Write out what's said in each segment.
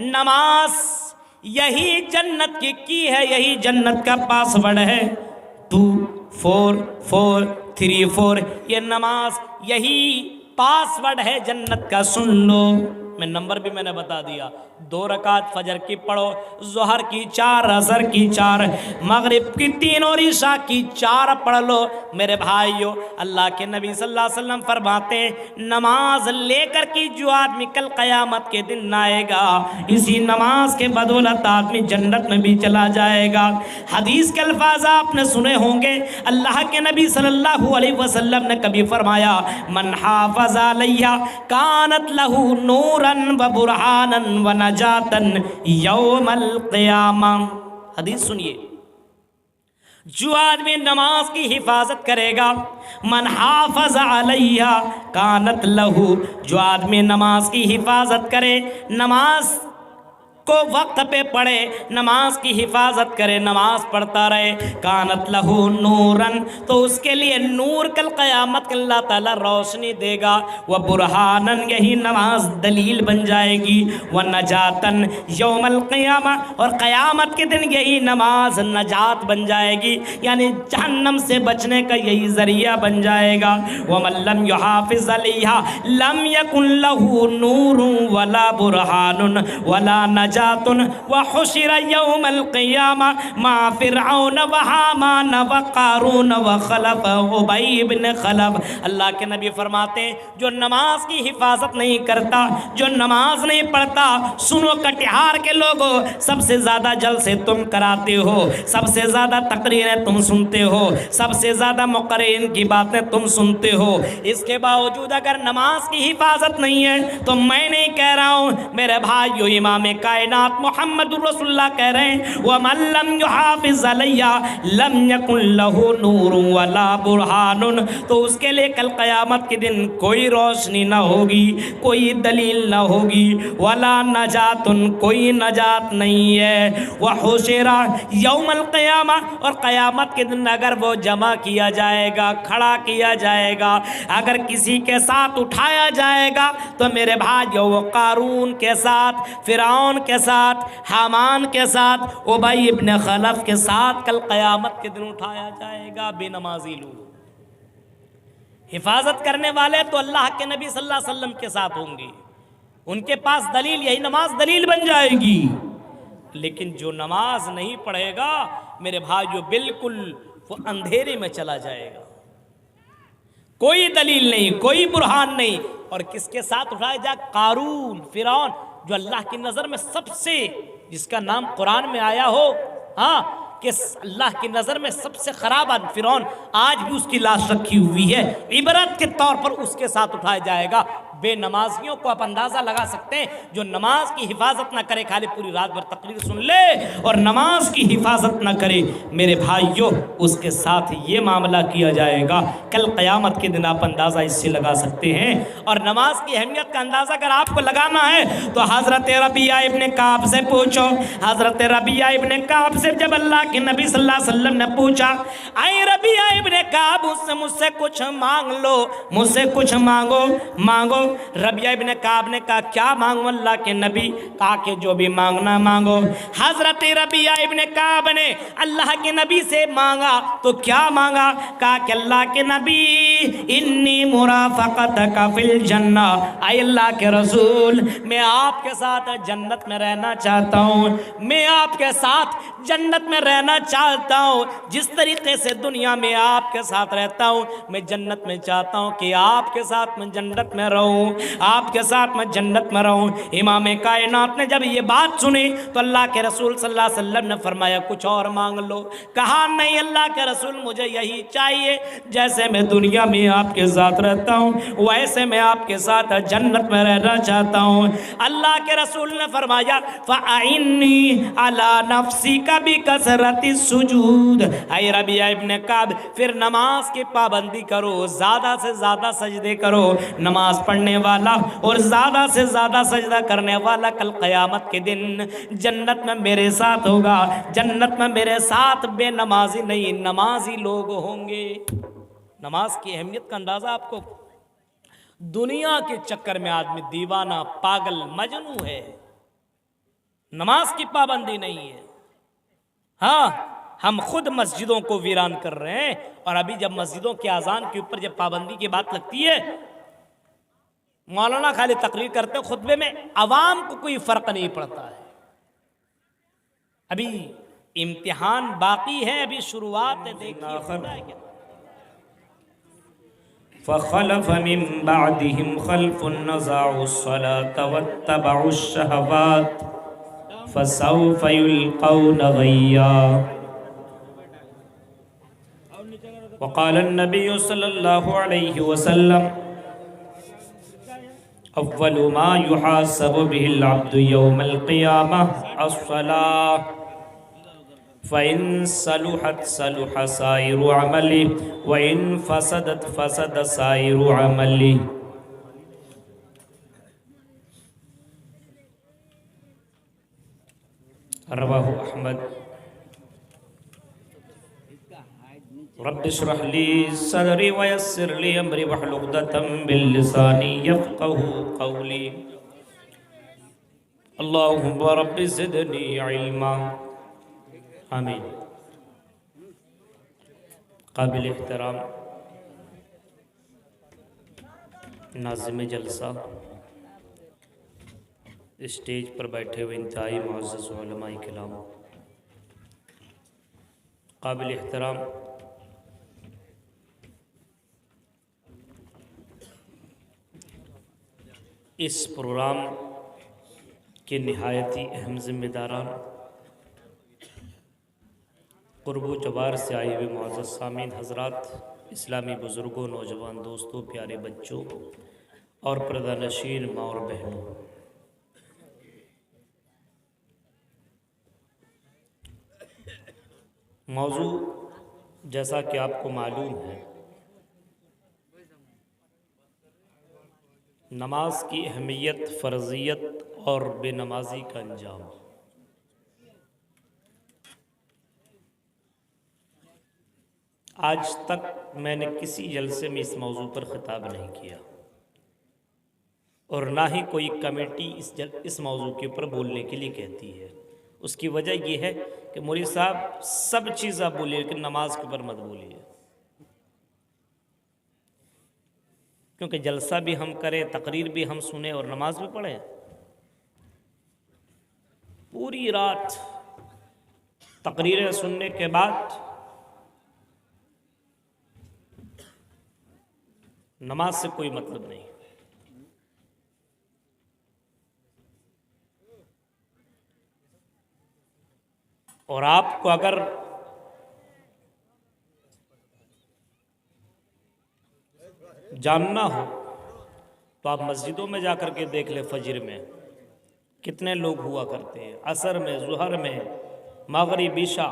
نماز یہی جنت کی ہے، یہی جنت کا پاسورڈ ہے 24434 یہ نماز یہی پاسورڈ ہے جنت کا، سن لو۔ میں نمبر بھی میں نے بتا دیا، 2 رکعت فجر کی پڑھو، ظہر کی 4، عصر کی 4، مغرب کی 3 اور عشاء کی 4 پڑھ لو۔ میرے بھائیو، اللہ کے نبی صلی اللہ علیہ وسلم فرماتے ہیں نماز لے کر کی جو آدمی کل قیامت کے دن آئے گا، اسی نماز کے بدولت آدمی جنت میں بھی چلا جائے گا۔ حدیث کے الفاظ آپ نے سنے ہوں گے، اللہ کے نبی صلی اللہ علیہ وسلم نے کبھی فرمایا من حافظ علیہ کانت لہ نورا و برہانا و نجاتا یوم القیامہ۔ حدیث سنیے، جو آدمی نماز کی حفاظت کرے گا، من حافظ علیہ کانت لہو، جو آدمی نماز کی حفاظت کرے، نماز کو وقت پہ پڑھے، نماز کی حفاظت کرے، نماز پڑھتا رہے، کانت لہو نورن، تو اس کے لیے نور کل قیامت کے اللہ تعالیٰ روشنی دے گا، وہ برہانن، یہی نماز دلیل بن جائے گی، وہ نجاتن یوم القیامہ، اور قیامت کے دن یہی نماز نجات بن جائے گی، یعنی جہنم سے بچنے کا یہی ذریعہ بن جائے گا۔ وَمَن لَّمْ يُحَافِظْ عَلَيْهَا لَمْ يَكُن لَّهُ نُورٌ وَلَا بُرْهَانٌ وَلَا نَجَاتٌ وَحُشِرَ يَوْمَ الْقِيَامَةِ مَعَ فِرْعَوْنَ وَحَامَانَ وَقَارُونَ وَخَلَفَ أُبَيِّ بْنِ خَلَفَ۔ اللہ کے نبی فرماتے ہیں جو نماز کی حفاظت نہیں کرتا، جو نماز نہیں پڑھتا، سنو کٹیہار کے لوگوں، سب سے زیادہ جلسے تم کراتے ہو، سب سے زیادہ تقریریں تم سنتے ہو، سب سے زیادہ مقررین کی باتیں تم سنتے ہو، اس کے باوجود اگر نماز کی حفاظت نہیں ہے تو میں نہیں کہہ رہا ہوں میرے بھائیو، امام کائنات محمد رسول اللہ کہہ رہے ہیں وَمَن لَّمْ يُحَافِظْ عَلَيْهَا لَمْ يَكُن لَّهُ نُورٌ وَلَا بُرْهَانٌ، تو اس کے لیے کل قیامت کے دن کوئی روشنی نہ ہوگی، کوئی دلیل نہ ہوگی، وَلَا نَجَاتٌ، کوئی نجات نہیں ہے۔ وَحُشِرَ یوم القیامہ، اور قیامت کے دن اگر وہ جمع کیا جائے گا، کھڑا کیا جائے گا، اگر کسی کے ساتھ اٹھایا جائے گا تو میرے بھائیو وہ قارون کے ساتھ، فرعون کے ساتھ، حامان کے ساتھ، ابی ابن خلف کے ساتھ کل قیامت کے دن اٹھایا جائے گا۔ بے نمازی لوگ حفاظت کرنے والے تو اللہ کے نبی صلی اللہ علیہ وسلم کے ساتھ ہوں گے، ان کے پاس دلیل، یہی نماز دلیل بن جائے گی، لیکن جو نماز نہیں پڑھے گا میرے بھائیو بالکل وہ اندھیرے میں چلا جائے گا، کوئی دلیل نہیں، کوئی برہان نہیں۔ اور کس کے ساتھ اٹھایا جائے؟ قارون، فرعون، جو اللہ کی نظر میں سب سے، جس کا نام قرآن میں آیا ہو، ہاں، کہ اللہ کی نظر میں سب سے خراب آدمی فرعون، آج بھی اس کی لاش رکھی ہوئی ہے، عبرت کے طور پر اس کے ساتھ اٹھایا جائے گا۔ بے نمازیوں کو آپ اندازہ لگا سکتے ہیں، جو نماز کی حفاظت نہ کرے، خالی پوری رات بھر تقریر سن لے اور نماز کی حفاظت نہ کرے، میرے بھائیوں اس کے ساتھ یہ معاملہ کیا جائے گا کل قیامت کے دن۔ آپ اندازہ اس سے لگا سکتے ہیں۔ اور نماز کی اہمیت کا اندازہ اگر آپ کو لگانا ہے تو حضرت ربیعہ ابن کعب سے پوچھو۔ حضرت ربیعہ ابن کعب سے جب اللہ کے نبی صلی اللہ علیہ وسلم نے پوچھا اے ربیعہ ابن کعب مجھ سے کچھ مانگ لو، مجھ سے کچھ مانگو۔ ربیعہ ابن کعب نے کہا کیا مانگو اللہ کے نبی؟ کہا کہ جو بھی مانگنا مانگو۔ حضرت ربیعہ ابن کعب نے اللہ کے نبی سے مانگا تو کیا مانگا؟ کہا کہ اللہ کے نبی انی مرافقتک فی الجنہ، اے اللہ کے رسول میں آپ کے ساتھ جنت میں رہنا چاہتا ہوں، میں آپ کے ساتھ جنت میں رہنا چاہتا ہوں، جس طریقے سے دنیا میں آپ کے ساتھ رہتا ہوں میں جنت میں چاہتا ہوں کہ آپ کے ساتھ میں جنت میں رہوں، آپ کے ساتھ میں جنت میں رہوں۔ امام کائنات نے جب یہ بات سنی تو اللہ کے رسول صلی اللہ علیہ وسلم نے فرمایا کچھ اور مانگ لو۔ کہا نہیں اللہ کے رسول مجھے یہی چاہیے، جیسے میں دنیا میں آپ کے ساتھ رہتا ہوں ویسے میں آپ کے ساتھ جنت میں رہنا چاہتا ہوں۔ اللہ کے رسول نے فرمایا فَأَعِنِّي عَلَى نَفْسِكَ بِكَثْرَةِ السُّجُودِ، اے ربیعہ ابن کعب پھر نماز کی پابندی کرو، زیادہ سے زیادہ سجدے کرو۔ نماز پڑھنے والا اور زیادہ سے زیادہ سجدہ کرنے والا کل قیامت کے دن جنت میں میرے ساتھ ہوگا، جنت میں میرے ساتھ بے نمازی نہیں نمازی لوگ ہوں گے۔ نماز کی اہمیت کا اندازہ آپ کو، دنیا کے چکر میں آدمی دیوانہ، پاگل، مجنوں ہے، نماز کی پابندی نہیں ہے۔ ہاں ہم خود مسجدوں کو ویران کر رہے ہیں، اور ابھی جب مسجدوں کی اذان کے اوپر جب پابندی کی بات لگتی ہے، مولانا خالی تقریر کرتے ہیں، خطبے میں عوام کو کوئی فرق نہیں پڑتا ہے۔ ابھی امتحان باقی ہے، ابھی شروعات ہے، دیکھیے ہوتا ہے کیا۔ فخلف من بعدهم خلف نضاعوا الصلاة واتبعوا الشهوات فسوف يلقون غيا۔ وقال النبي صلى الله عليه وسلم اول ما يحاسب به العبد يوم القيامة الصلاة فإن صلحت صلح سائر عمله وإن فسدت فسد سائر عمله۔ رواه احمد۔ رب اشرح لي صدري ويسر لي امري واحلل عقدة من لساني يفقهوا قولي۔ اللهم رب زدني علما، آمین۔ قابل احترام ناظم جلسہ، اسٹیج پر بیٹھے ہوئے انتہائی معزز علماء کرام، قابل احترام اس پروگرام کے نہایتی اہم ذمہ داران، قرب و جوار سے آئے ہوئے معزز سامعین حضرات، اسلامی بزرگوں، نوجوان دوستوں، پیارے بچوں اور پردہ نشین ماں اور بہنوں، موضوع جیسا کہ آپ کو معلوم ہے، نماز کی اہمیت، فرضیت اور بے نمازی کا انجام۔ آج تک میں نے کسی جلسے میں اس موضوع پر خطاب نہیں کیا، اور نہ ہی کوئی کمیٹی اس موضوع کے اوپر بولنے کے لیے کہتی ہے۔ اس کی وجہ یہ ہے کہ مولوی صاحب سب چیز آپ بولیے لیکن نماز کے اوپر مت بولیے، کیونکہ جلسہ بھی ہم کریں، تقریر بھی ہم سنیں اور نماز بھی پڑھیں۔ پوری رات تقریریں سننے کے بعد نماز سے کوئی مطلب نہیں۔ اور آپ کو اگر جاننا ہو تو آپ مسجدوں میں جا کر کے دیکھ لیں، فجر میں کتنے لوگ ہوا کرتے ہیں، عصر میں، ظہر میں، مغرب، عشاء،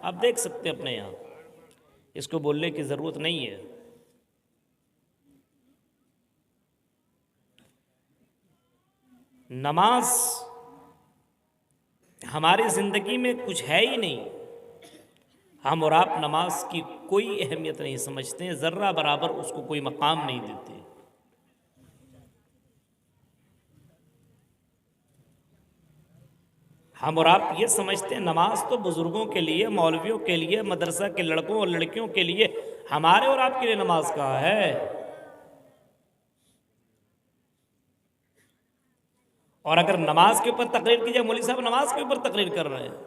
آپ دیکھ سکتے ہیں اپنے یہاں، اس کو بولنے کی ضرورت نہیں ہے۔ نماز ہماری زندگی میں کچھ ہے ہی نہیں، ہم اور آپ نماز کی کوئی اہمیت نہیں سمجھتے ہیں، ذرہ برابر اس کو کوئی مقام نہیں دیتے۔ ہم اور آپ یہ سمجھتے ہیں نماز تو بزرگوں کے لیے، مولویوں کے لیے، مدرسہ کے لڑکوں اور لڑکیوں کے لیے، ہمارے اور آپ کے لیے نماز کہاں ہے؟ اور اگر نماز کے اوپر تقریر کی جائے، مولوی صاحب نماز کے اوپر تقریر کر رہے ہیں،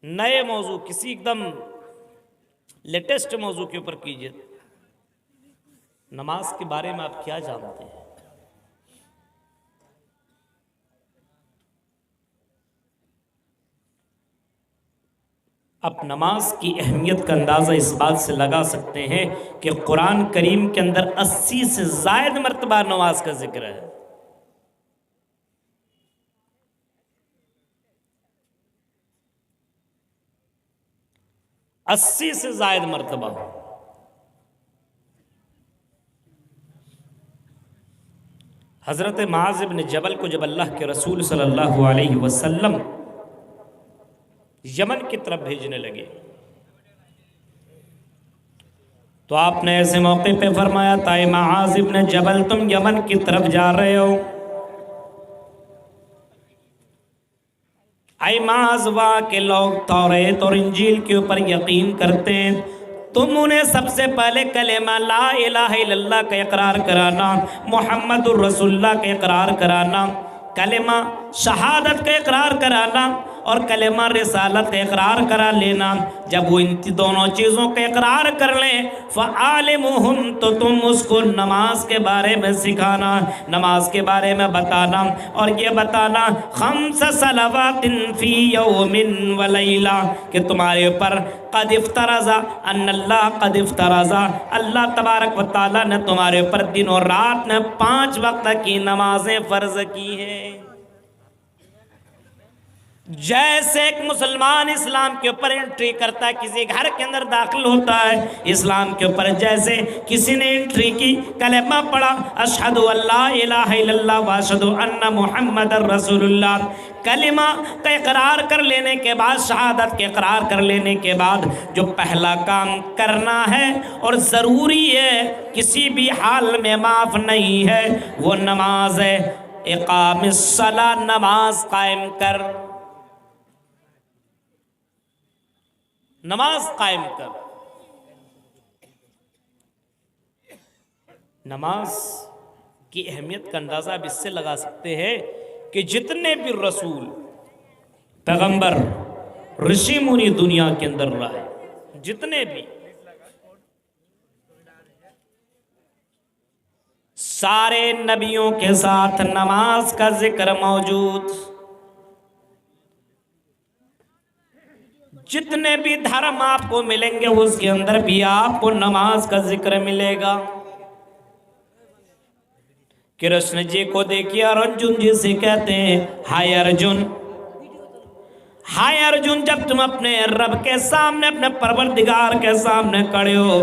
نئے موضوع کسی ایک دم لیٹسٹ موضوع کے اوپر کیجئے۔ نماز کے بارے میں آپ کیا جانتے ہیں؟ اب نماز کی اہمیت کا اندازہ اس بات سے لگا سکتے ہیں کہ قرآن کریم کے اندر 80 سے زائد مرتبہ نماز کا ذکر ہے۔ 80 سے زائد مرتبہ۔ حضرت معاذ بن جبل کو جب اللہ کے رسول صلی اللہ علیہ وسلم یمن کی طرف بھیجنے لگے تو آپ نے ایسے موقع پہ فرمایا، تائے معاذ بن جبل تم یمن کی طرف جا رہے ہو، اے معذوا کے لوگ توریت اور انجیل کے اوپر یقین کرتے ہیں، تم انہیں سب سے پہلے کلمہ لا الہ الا اللہ کا اقرار کرانا، محمد الرسول اللہ کا اقرار کرانا، کلمہ شہادت کا اقرار کرانا اور کلمہ رسالت کا اقرار کرا لینا۔ جب وہ ان دونوں چیزوں کا اقرار کر لیں فَعَالِمُهُمْ، تو تم اس کو نماز کے بارے میں سکھانا، نماز کے بارے میں بتانا، اور یہ بتانا خمس صلوات فی یوم ولیلہ، کہ تمہارے اوپر قد افترض ان اللہ قد افترض، اللہ تبارک و تعالیٰ نے تمہارے اوپر دن اور رات میں 5 وقت کی نمازیں فرض کی ہیں۔ جیسے ایک مسلمان اسلام کے اوپر انٹری کرتا ہے، کسی گھر کے اندر داخل ہوتا ہے اسلام کے اوپر، جیسے کسی نے انٹری کی، کلمہ پڑھا اشہد ان لا الہ الا اللہ واشہد ان محمد رسول اللہ، کلمہ کا اقرار کر لینے کے بعد، شہادت کے اقرار کر لینے کے بعد جو پہلا کام کرنا ہے اور ضروری ہے، کسی بھی حال میں معاف نہیں ہے، وہ نماز ہے۔ اقام الصلاۃ، نماز قائم کر، نماز قائم کر۔ نماز کی اہمیت کا اندازہ اب اس سے لگا سکتے ہیں کہ جتنے بھی رسول، پیغمبر، رشی منی دنیا کے اندر رہے، جتنے بھی، سارے نبیوں کے ساتھ نماز کا ذکر موجود۔ جتنے بھی دھرم آپ کو ملیں گے اس کے اندر بھی آپ کو نماز کا ذکر ملے گا۔ کرشن جی کو دیکھیے، ارجن جی سے کہتے ہیں ہائے ارجن، ہائے ارجن، جب تم اپنے رب کے سامنے، اپنے پروردگار کے سامنے کھڑے ہو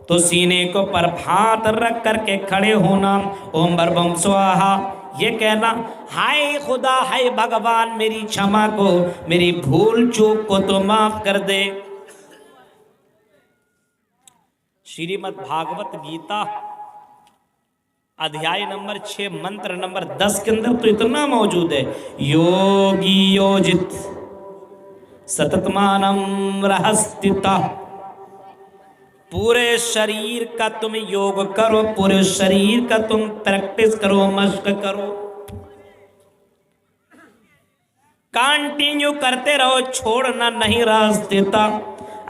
تو سینے کو پر ہاتھ رکھ کر کے کھڑے ہونا، اوم بربم سواہا، یہ کہنا ہائے خدا، ہائے بھگوان، میری چھما کو، میری بھول چوک کو تو معاف کر دے۔ شریمد بھاگوت گیتا ادھیائے نمبر 6 منتر نمبر 10 کے اندر تو اتنا موجود ہے، یوگی یوجت ستتمانم رہستتا، پورے شریر کا تم یوگ کرو، پورے شریر کا تم پریکٹس کرو، مشق کرو، کانٹینیو کرتے رہو، چھوڑنا نہیں راستتا۔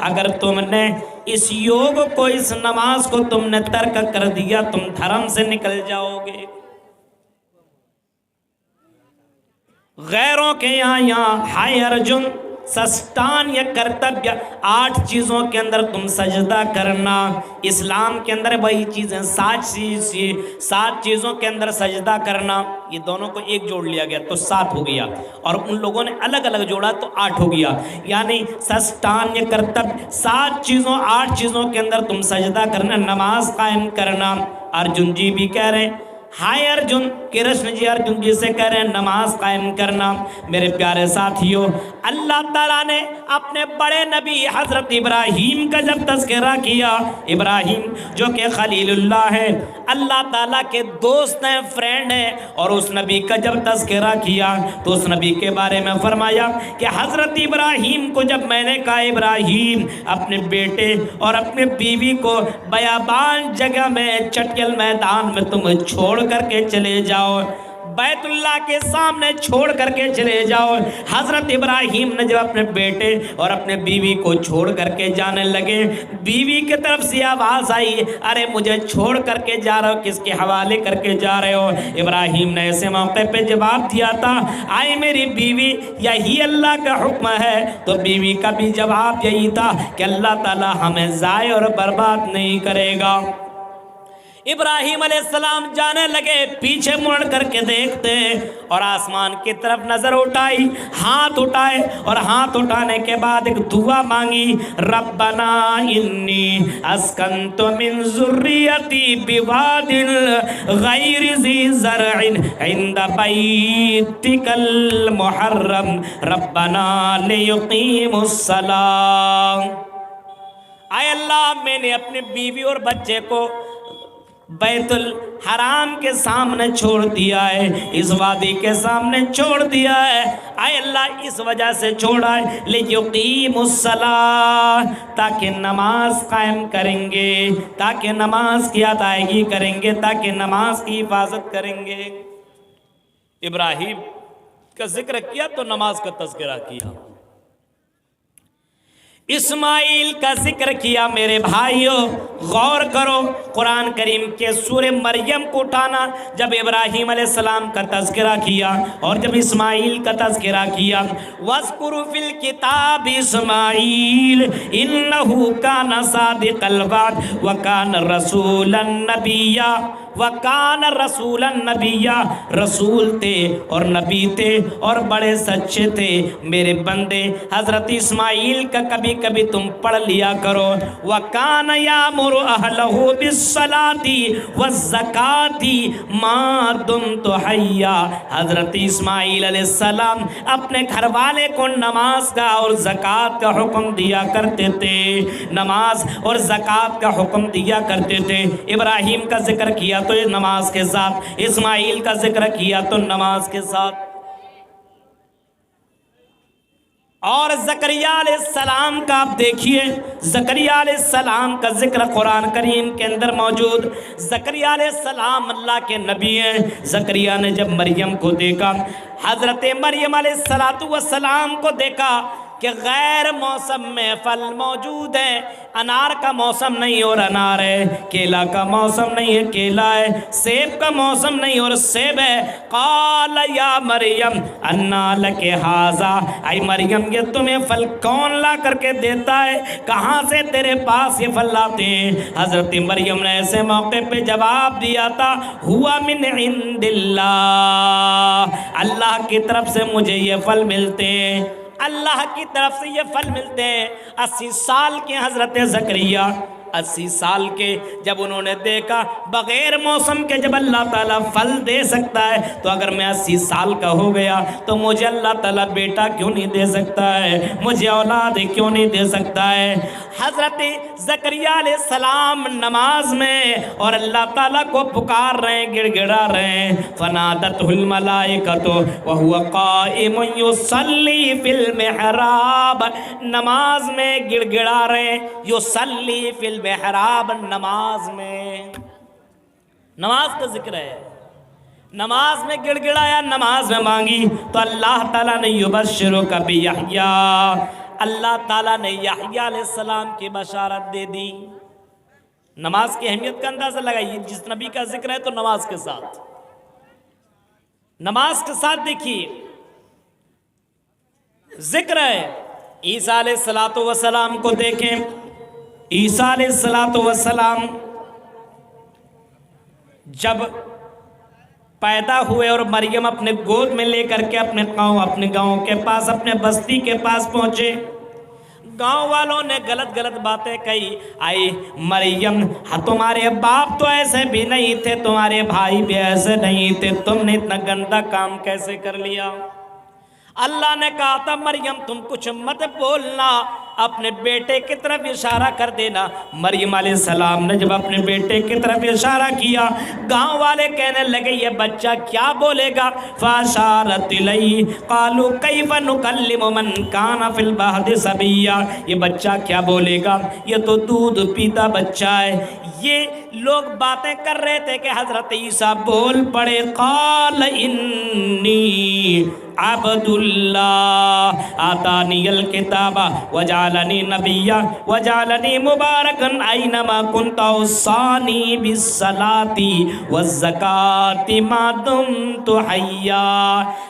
اگر تم نے اس یوگ کو، اس نماز کو تم نے ترک کر دیا، تم دھرم سے نکل جاؤ گے۔ غیروں کے یہاں ہائے ارجن، سسٹان یا کرتبیہ، 8 چیزوں کے اندر تم سجدہ کرنا۔ اسلام کے اندر وہی چیزیں 7 چیزوں کے اندر سجدہ کرنا، یہ دونوں کو ایک جوڑ لیا گیا تو 7 ہو گیا، اور ان لوگوں نے الگ الگ جوڑا تو 8 ہو گیا، یعنی سسٹان یا کرتب 7 چیزوں، 8 چیزوں کے اندر تم سجدہ کرنا، نماز قائم کرنا۔ ارجن جی بھی کہہ رہے ہیں ہائے ارجن، کرشن جی ارجن جی سے کہہ رہے ہیں نماز قائم کرنا۔ میرے پیارے ساتھیوں، اللہ تعالیٰ نے اپنے بڑے نبی حضرت ابراہیم کا جب تذکرہ کیا، ابراہیم جو کہ خلیل اللہ ہے، اللہ تعالیٰ کے دوست ہیں، فرینڈ ہیں، اور اس نبی کا جب تذکرہ کیا تو اس نبی کے بارے میں فرمایا کہ حضرت ابراہیم کو جب میں نے کہا ابراہیم اپنے بیٹے اور اپنے بیوی کو بیابان جگہ میں، چٹیل میدان میں تم چھوڑ کر کے چلے جاؤ، بیت اللہ کے سامنے چھوڑ کر کے چلے جاؤ۔ حضرت ابراہیم نے جب اپنے بیٹے اور اپنے بیوی کو چھوڑ کر کے جانے لگے، بیوی کی طرف سے آواز آئی، ارے مجھے چھوڑ کر کے جا رہے ہو، کس کے حوالے کر کے جا رہے ہو؟ ابراہیم نے ایسے موقع پہ جواب دیا تھا، آئے میری بیوی، یہی اللہ کا حکم ہے۔ تو بیوی کا بھی جواب یہی تھا کہ اللہ تعالی ہمیں ضائع اور برباد نہیں کرے گا۔ ابراہیم علیہ السلام جانے لگے، پیچھے مڑ کر کے دیکھتے اور آسمان کی طرف نظر اٹھائی، ہاتھ اٹھائے، اور ہاتھ اٹھانے کے بعد ایک دعا مانگی، ربنا انی اسکنت من ذریتی بواد غیر ذی زرع عند بیتک المحرم ربنا لیقیموا الصلاۃ۔ اے اللہ، میں نے اپنے بیوی اور بچے کو بیت الحرام کے سامنے چھوڑ دیا ہے، اس وادی کے سامنے چھوڑ دیا ہے۔ اے اللہ اس وجہ سے چھوڑا ہے لِيُقِيمُوا الصَّلَاةَ، تاکہ نماز قائم کریں گے، تاکہ نماز کی ادائیگی کریں گے، تاکہ نماز کی حفاظت کریں گے۔ ابراہیم کا ذکر کیا تو نماز کا تذکرہ کیا، اسماعیل کا ذکر کیا۔ میرے بھائیوں غور کرو، قرآن کریم کے سورہ مریم کو اٹھانا، جب ابراہیم علیہ السلام کا تذکرہ کیا اور جب اسماعیل کا تذکرہ کیا، وَاذْكُرْ فِي الْكِتَابِ اسماعیل إِنَّهُ كَانَ صَادِقَ الْوَعْدِ وَكَانَ رَسُولًا نَبِيًّا، وَكَانَ رَسُولًا نَبِيًّا، رسول تھے اور نبی تھے اور بڑے سچے تھے۔ میرے بندے حضرت اسماعیل کا کبھی کبھی تم پڑھ لیا کرو، وَكَانَ يَأْمُرُ أَهْلَهُ بِالصَّلَاةِ وَالزَّكَاةِ مَا دُمْتُ حَيًّا، حضرت اسماعیل علیہ السلام اپنے گھر والے کو نماز کا اور زکوٰۃ کا حکم دیا کرتے تھے، نماز اور زکوٰۃ کا حکم دیا کرتے تھے۔ ابراہیم کا ذکر کیا تو نماز کے ساتھ، اسماعیل کا ذکر کیا تو نماز کے ساتھ۔ اور زکریا علیہ السلام کا آپ دیکھیے، زکریا علیہ السلام کا ذکر قرآن کریم کے اندر موجود۔ زکریا علیہ السلام اللہ کے نبی ہیں۔ زکریا نے جب مریم کو دیکھا، حضرت مریم علیہ السلام کو دیکھا کہ غیر موسم میں پھل موجود ہے، انار کا موسم نہیں اور انار ہے، کیلا کا موسم نہیں ہے کیلا ہے، سیب کا موسم نہیں اور سیب ہے۔ قال یا مریم انا لک ھذا، اے مریم یہ تمہیں پھل کون لا کر کے دیتا ہے، کہاں سے تیرے پاس یہ پھل لاتے ہیں؟ حضرت مریم نے ایسے موقع پہ جواب دیا تھا، ہوا من عند اللہ، اللہ کی طرف سے مجھے یہ پھل ملتے ہیں، اللہ کی طرف سے یہ پھل ملتے ہیں۔ 80 سال کے حضرت زکریا، 80 سال کے جب انہوں نے دیکھا بغیر موسم کے جب اللہ تعالیٰ پھل دے سکتا ہے تو اگر میں 80 سال کا ہو گیا تو مجھے اللہ تعالیٰ بیٹا کیوں نہیں دے سکتا ہے، مجھے اولاد کیوں نہیں دے سکتا ہے۔ حضرت زکریا علیہ السلام نماز میں اور اللہ تعالیٰ کو پکار رہے ہیں، گڑ گڑا رہے ہیں۔ فنادتہ الملائکۃ وہو قائم یصلی فی المحراب، نماز میں گڑ گڑا رہے ہیں، یصلی فی المحراب، نماز میں، نماز کا ذکر ہے، نماز میں گڑ گڑایا، نماز میں مانگی تو اللہ تعالیٰ نے یبشرک بیحییٰ، اللہ تعالیٰ نے یحییٰ علیہ السلام کی بشارت دے دی۔ نماز کی اہمیت کا اندازہ لگائیے، جس نبی کا ذکر ہے تو نماز کے ساتھ، نماز کے ساتھ دیکھیے ذکر ہے۔ عیسیٰ علیہ السلام کو دیکھیں، عیسیٰ علیہ السلام جب پیدا ہوئے اور مریم اپنے گود میں لے کر کے اپنے گاؤں کے پاس، اپنے بستی کے پاس پہنچے، گاؤں والوں نے غلط باتیں کہی، آئی مریم تمہارے باپ تو ایسے بھی نہیں تھے، تمہارے بھائی بھی ایسے نہیں تھے، تم نے اتنا گندا کام کیسے کر لیا؟ اللہ نے کہا تھا مریم تم کچھ مت بولنا، اپنے بیٹے کی طرف اشارہ کر دینا۔ مریم علیہ السلام نے جب اپنے بیٹے کی طرف اشارہ کیا، گاؤں والے کہنے لگے یہ بچہ کیا بولے گا؟ فاشارت الیہ قالوا کیف نکلم من کان فی المہد صبیا، یہ بچہ کیا بولے گا، یہ تو دودھ پیتا بچہ ہے۔ یہ لوگ باتیں کر رہے تھے کہ حضرت عیسیٰ بول پڑے، قال انی عبد اللہ آتانی الکتاب وجعلنی نبیا وجعلنی مبارکا اینما کنت اوصانی بالصلاۃ والزکاۃ ما دمت حیا۔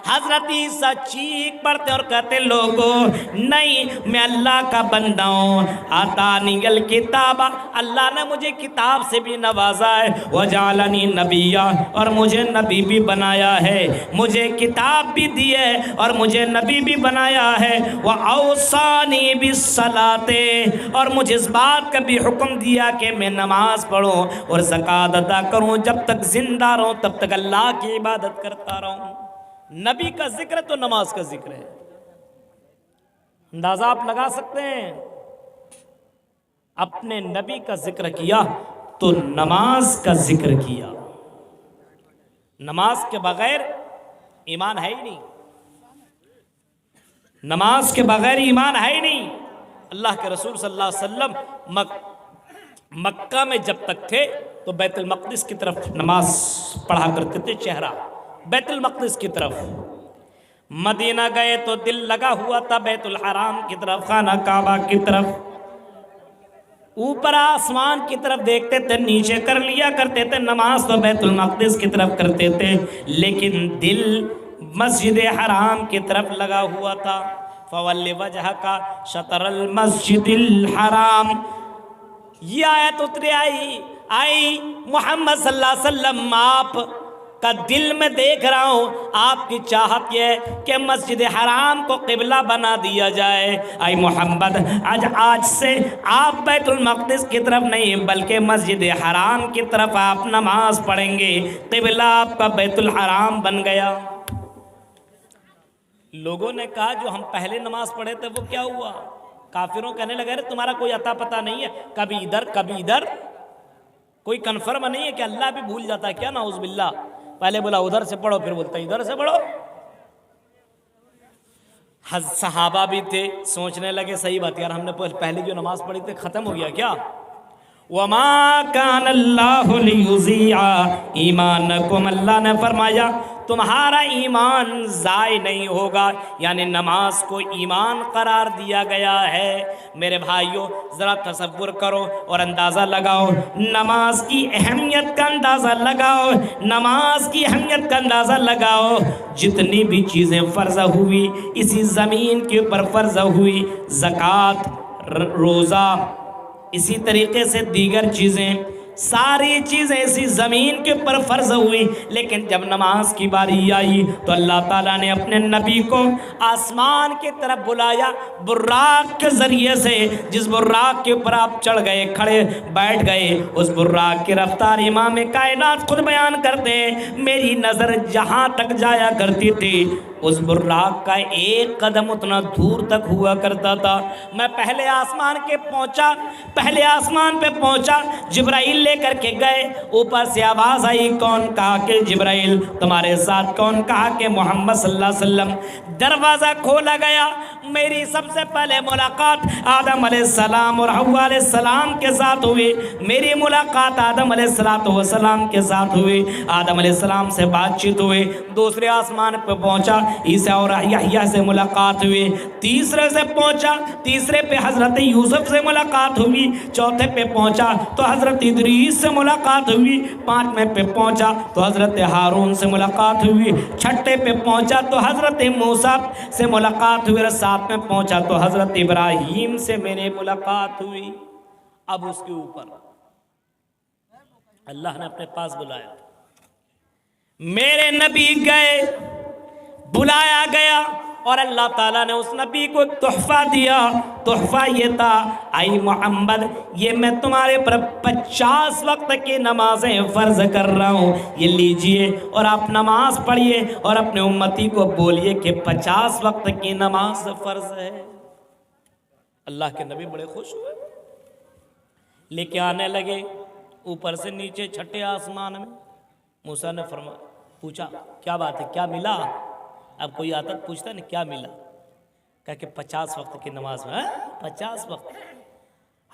حضرت عیسیٰ چیخ پڑتے اور کہتے لوگوں نہیں میں اللہ کا بندہ ہوں، آتانی الکتاب، اللہ نے مجھے کتاب سے بھی نوازا ہے، وجعلنی نبیا، اور مجھے نبی بھی بنایا ہے، مجھے کتاب بھی دی ہے اور مجھے نبی بھی بنایا ہے، وَأَوْصَانِي بِالصَّلَاةِ، اور مجھے اس بات کا بھی حکم دیا کہ میں نماز پڑھوں اور زکوٰۃ ادا کروں، جب تک زندہ رہوں تب تک اللہ کی عبادت کرتا رہوں۔ نبی کا ذکر تو نماز کا ذکر ہے، اندازہ آپ لگا سکتے ہیں۔ اپنے نبی کا ذکر کیا تو نماز کا ذکر کیا. نماز کے بغیر ایمان ہے ہی نہیں. نماز کے بغیر ایمان ہے ہی نہیں. اللہ کے رسول صلی اللہ علیہ وسلم مکہ میں جب تک تھے تو بیت المقدس کی طرف نماز پڑھا کرتے تھے, چہرہ بیت المقدس کی طرف. مدینہ گئے تو دل لگا ہوا تھا بیت الحرام کی طرف, خانہ کعبہ کی طرف. اوپر آسمان کی طرف دیکھتے تھے, نیچے کر لیا کرتے تھے, نماز تو بیت المقدس کی طرف کرتے تھے, لیکن دل مسجد حرام کی طرف لگا ہوا تھا. فَوَلِّ وَجْهَكَ شَطْرَ الْمَسْجِدِ الْحَرَامِ. یہ آیت اتری آئی محمد صلی اللہ علیہ وسلم آپ کا دل میں دیکھ رہا ہوں, آپ کی چاہت یہ ہے کہ مسجد حرام کو قبلہ بنا دیا جائے. اے محمد, آج سے آپ بیت المقدس کی طرف نہیں بلکہ مسجد حرام کی طرف آپ نماز پڑھیں گے. قبلہ آپ کا بیت الحرام بن گیا. لوگوں نے کہا جو ہم پہلے نماز پڑھے تھے وہ کیا ہوا؟ کافروں کہنے لگے تمہارا کوئی عطا پتہ نہیں ہے, کبھی ادھر کبھی ادھر, کوئی کنفرم نہیں ہے کہ اللہ بھی بھول جاتا ہے کیا؟ نعوذ باللہ. پہلے بولا ادھر سے پڑھو, پھر بولتا ادھر سے پڑھو. صحابہ بھی تھے, سوچنے لگے صحیح بات یار, ہم نے پہلے جو نماز پڑھی تھی ختم ہو گیا کیا؟ وَمَا كَانَ اللَّهُ لِيُضِيعَ ایمانکم, اللہ نے فرمایا تمہارا ایمان ضائع نہیں ہوگا, یعنی نماز کو ایمان قرار دیا گیا ہے. میرے بھائیوں ذرا تصور کرو اور اندازہ لگاؤ, نماز کی اہمیت کا اندازہ لگاؤ, نماز کی اہمیت کا اندازہ لگاؤ. جتنی بھی چیزیں فرض ہوئی اسی زمین کے اوپر فرض ہوئی, زکوٰۃ, روزہ, اسی طریقے سے دیگر چیزیں, ساری چیزیں اسی زمین کے اوپر فرض ہوئی. لیکن جب نماز کی باری آئی تو اللہ تعالیٰ نے اپنے نبی کو آسمان کی طرف بلایا براق کے ذریعے سے. جس براق کے اوپر آپ چڑھ گئے, کھڑے بیٹھ گئے, اس براق کی رفتار امام کائنات خود بیان کرتے ہیں, میری نظر جہاں تک جایا کرتی تھی اس براق کا ایک قدم اتنا دور تک ہوا کرتا تھا. میں پہلے آسمان پہ پہنچا, جبرائیل لے کر کے گئے, اوپر سے آواز آئی, کون؟ کہا کہ جبرائیل. تمہارے ساتھ کون؟ کہا کہ محمد صلی اللہ علیہ وسلم. دروازہ کھولا گیا, میری سب سے پہلے ملاقات آدم علیہ السلام اور حوا علیہ السلام کے ساتھ ہوئی. میری ملاقات آدم علیہ السلام کے ساتھ ہوئی, آدم علیہ السلام سے بات چیت ہوئی. دوسرے آسمان پہ پہنچا, عیسیٰ اور یحییٰ سے ملاقات ہوئی. تیسرے سے پہنچا, تیسرے پہ حضرت یوسف سے ملاقات ہوئی. چوتھے پہ پہنچا تو حضرت ادریس سے ملاقات ہوئی. پانچویں پہ پہنچا تو حضرت ہارون سے ملاقات ہوئی. چھٹے پہ پہنچا تو حضرت موسیٰ سے ملاقات ہوئی. ساتھ میں پہنچا تو حضرت ابراہیم سے میرے ملاقات ہوئی. اب اس کے اوپر اللہ نے اپنے پاس بلایا, میرے نبی گئے, بلایا گیا, اور اللہ تعالیٰ نے اس نبی کو ایک تحفہ دیا. تحفہ یہ تھا, اے محمد یہ میں تمہارے پر 50 وقت کی نمازیں فرض کر رہا ہوں, یہ لیجئے اور آپ نماز پڑھیے اور اپنے امتی کو بولیے کہ 50 وقت کی نماز فرض ہے. اللہ کے نبی بڑے خوش ہوئے, لے کے آنے لگے اوپر سے نیچے چھٹے آسمان میں. موسیٰ نے پوچھا کیا بات ہے, کیا ملا؟ اب کوئی آتا پوچھتا نہیں کیا ملا, کہا کہ 50 وقت کی نماز میں. 50 وقت,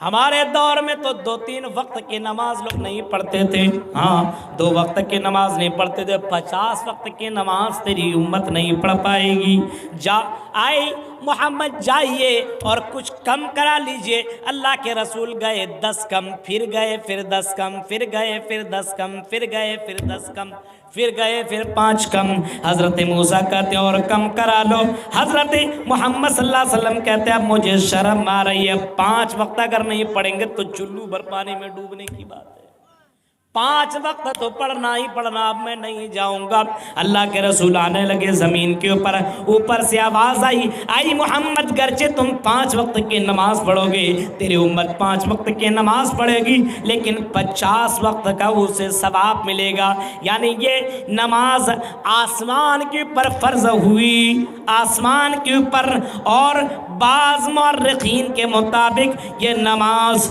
ہمارے دور میں تو 2-3 وقت کی نماز لوگ نہیں پڑھتے تھے. ہاں 2 وقت کی نماز نہیں پڑھتے تھے. 50 وقت کی نماز تیری امت نہیں پڑھ پائے گی. جا آئی محمد جائیے اور کچھ کم کرا لیجئے. اللہ کے رسول گئے, 10 کم, پھر گئے, پھر 10 کم, پھر گئے, پھر 10 کم, پھر گئے, پھر 10 کم, پھر گئے, پھر 5 کم. حضرت موسیٰ کہتے ہیں اور کم کرا لو. حضرت محمد صلی اللہ علیہ وسلم کہتے ہیں اب مجھے شرم آ رہی ہے, 5 وقت اگر نہیں پڑھیں گے تو چلو بھر پانی میں ڈوبنے کی بات ہے. 5 وقت تو پڑھنا ہی پڑھنا, اب میں نہیں جاؤں گا. اللہ کے رسول آنے لگے زمین کے اوپر, اوپر سے آواز آئی, آئی محمد گرچہ تم 5 وقت کی نماز پڑھو گے, تیری امت 5 وقت کی نماز پڑھے گی, لیکن 50 وقت کا اسے ثواب ملے گا. یعنی یہ نماز آسمان کے اوپر فرض ہوئی, آسمان کے اوپر, اور بعض مورخین کے مطابق یہ نماز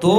2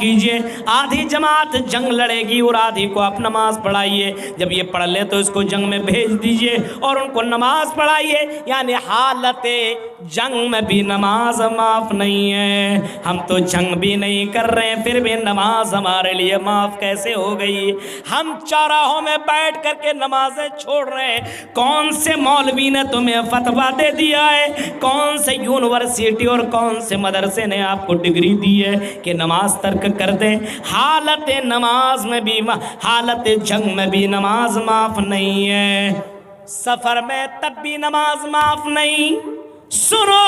کیجئے، آدھی جماعت جنگ لڑے گی اور آدھی کو آپ نماز پڑھائیے، جب یہ پڑھ لے تو اس کو جنگ میں بھیج دیجئے اور ان کو نماز پڑھائیے۔ یعنی حالت جنگ میں بھی نماز معاف نہیں ہے، ہم تو جنگ بھی نہیں کر رہے ہیں پھر بھی نماز ہمارے لیے معاف کیسے ہو گئی؟ ہم چوراہوں میں بیٹھ کر کے نمازیں چھوڑ رہے ہیں، کون سے مولوی نے تمہیں فتویٰ دے دیا ہے؟ کون سے یونیورسٹی اور کون سے مدرسے نے آپ کو ڈگری دی ہے کہ نماز ترک کر دیں؟ حالت نماز میں بھی، حالت جنگ میں بھی نماز معاف نہیں ہے، سفر میں تب بھی نماز معاف نہیں، سنو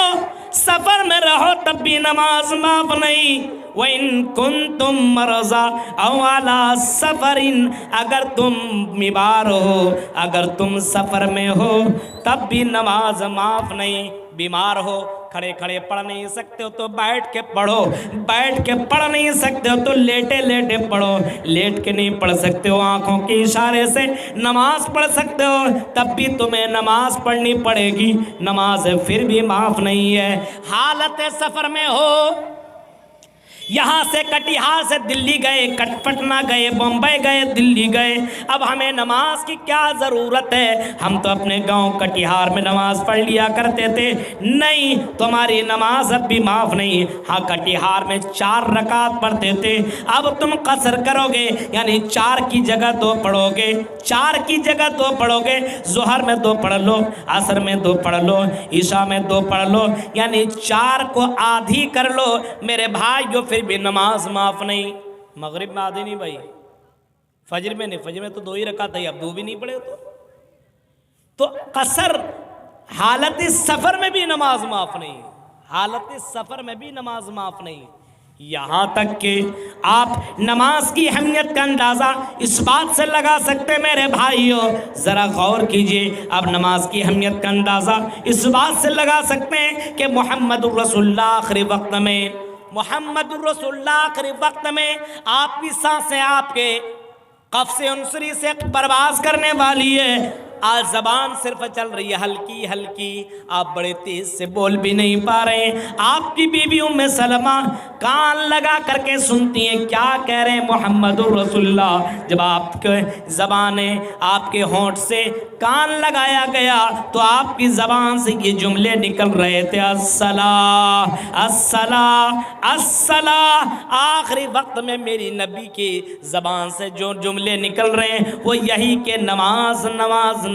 سفر میں رہو تب بھی نماز معاف نہیں۔ وَإِن كُنتُم مَّرْضَىٰ أَوْ عَلَىٰ سَفَرٍ، اگر تم بیمار ہو، اگر تم سفر میں ہو تب بھی نماز معاف نہیں۔ بیمار ہو، کھڑے کھڑے پڑھ نہیں سکتے ہو تو بیٹھ کے پڑھو، بیٹھ کے پڑھ نہیں سکتے ہو تو لیٹے لیٹے پڑھو، لیٹ کے نہیں پڑھ سکتے ہو آنکھوں کے اشارے سے نماز پڑھ سکتے ہو، تب بھی تمہیں نماز پڑھنی پڑے گی، نماز پھر بھی معاف نہیں ہے۔ حالت سفر میں ہو، یہاں سے کٹیہار سے دلی گئے، پٹنہ گئے، بمبئی گئے، دلی گئے، اب ہمیں نماز کی کیا ضرورت ہے؟ ہم تو اپنے گاؤں کٹیہار میں نماز پڑھ لیا کرتے تھے۔ نہیں، تمہاری نماز اب بھی معاف نہیں۔ ہاں کٹیہار میں 4 رکعت پڑھتے تھے، اب تم قصر کرو گے، یعنی 4 کی جگہ 2 پڑھو گے، 4 کی جگہ 2 پڑھو گے، ظہر میں 2 پڑھ لو، عصر میں 2 پڑھ لو، عشاء میں 2 پڑھ لو، یعنی 4 کو آدھی کر لو میرے بھائیو، پھر بھی نماز معاف نہیں۔ مغرب میں آدھی نہیں بھائی، فجر میں نہیں، فجر میں تو 2 ہی رکعت ہے، اب 2 بھی نہیں پڑھے تو قصر۔ حالت سفر میں بھی نماز معاف نہیں، حالت سفر میں بھی نماز معاف نہیں۔ یہاں تک کہ آپ نماز کی اہمیت کا اندازہ اس بات سے لگا سکتے میرے بھائیوں، ذرا غور کیجئے، آپ نماز کی اہمیت کا اندازہ اس بات سے لگا سکتے ہیں کہ محمد الرسول اللہ آخری وقت میں، محمد الرسول اللہ آخری وقت میں آپ کی سانسیں آپ کے قفص عنصری سے پرواز کرنے والی ہے، آج زبان صرف چل رہی ہے ہلکی ہلکی، آپ بڑے تیز سے بول بھی نہیں پا رہے ہیں۔ آپ کی بیوی ام سلمہ کان لگا کر کے سنتی ہیں کیا کہہ رہے ہیں محمد الرسول اللہ۔ جب آپ کے زبانیں، آپ کے ہونٹ سے کان لگایا گیا تو آپ کی زبان سے یہ جملے نکل رہے تھے، الصلاۃ الصلاۃ الصلاۃ۔ آخری وقت میں میری نبی کی زبان سے جو جملے نکل رہے ہیں وہ یہی کہ نماز نماز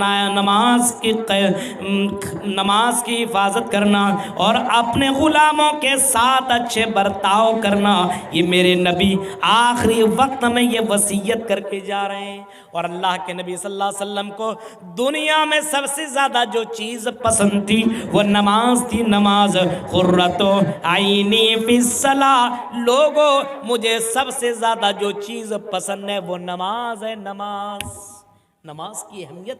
نماز کی حفاظت کرنا اور اپنے غلاموں کے ساتھ اچھے برتاؤ کرنا، یہ میرے نبی آخری وقت میں یہ وصیت کر کے جا رہے ہیں۔ اور اللہ کے نبی صلی اللہ علیہ وسلم کو دنیا میں سب سے زیادہ جو چیز پسند تھی وہ نماز تھی، نماز۔ قرۃ عینی فی الصلاۃ، لوگوں مجھے سب سے زیادہ جو چیز پسند ہے وہ نماز ہے، نماز۔ نماز کی اہمیت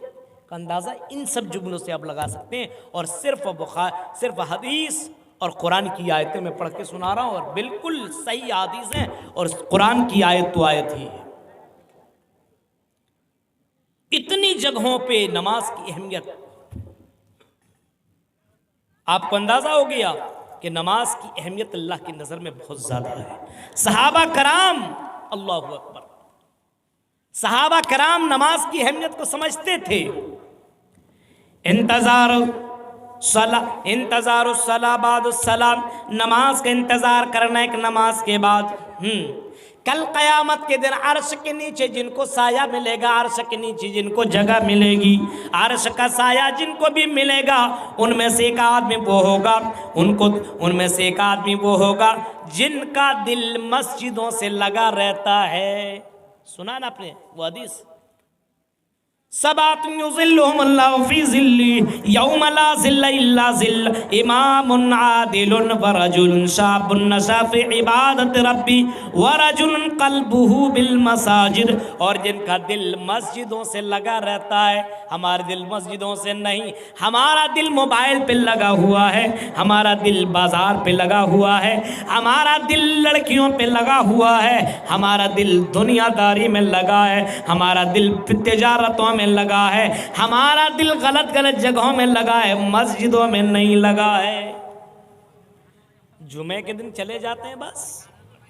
کا اندازہ ان سب جملوں سے آپ لگا سکتے ہیں، اور صرف حدیث اور قرآن کی آیتیں میں پڑھ کے سنا رہا ہوں، اور بالکل صحیح حدیث ہیں اور قرآن کی آیت تو آیت ہی ہے۔ اتنی جگہوں پہ نماز کی اہمیت آپ کو اندازہ ہو گیا کہ نماز کی اہمیت اللہ کی نظر میں بہت زیادہ ہے۔ صحابہ کرام، اللہ اکبر، صحابہ کرام نماز کی اہمیت کو سمجھتے تھے۔ انتظار الصلاۃ بعد السلام، نماز کا انتظار کرنا ایک نماز کے بعد۔ کل قیامت کے دن عرش کے نیچے جن کو سایہ ملے گا، عرش کے نیچے جن کو جگہ ملے گی، عرش کا سایہ جن کو بھی ملے گا، ان میں سے ایک آدمی وہ ہوگا، ان میں سے ایک آدمی وہ ہوگا جن کا دل مسجدوں سے لگا رہتا ہے۔ سنا نا آپ نے وہ حدیث، سبعۃ یظلھم اللہ فی ظلہ یوم لا ظل الا ظلہ، امام عادل ورجل شاب نشأ فی عبادۃ ربی ورجل قلبہ بالمساجد، اور جن کا دل مسجدوں سے لگا رہتا ہے۔ ہمارا دل مسجدوں سے نہیں، ہمارا دل موبائل پہ لگا ہوا ہے، ہمارا دل بازار پہ لگا ہوا ہے، ہمارا دل لڑکیوں پہ لگا ہوا ہے، ہمارا دل دنیا داری میں لگا ہے، ہمارا دل تجارتوں میں لگا ہے، ہمارا دل غلط جگہوں میں لگا ہے، مسجدوں میں نہیں لگا ہے۔ جمعے کے دن چلے جاتے ہیں بس،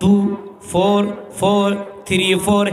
2 4 4 3 4,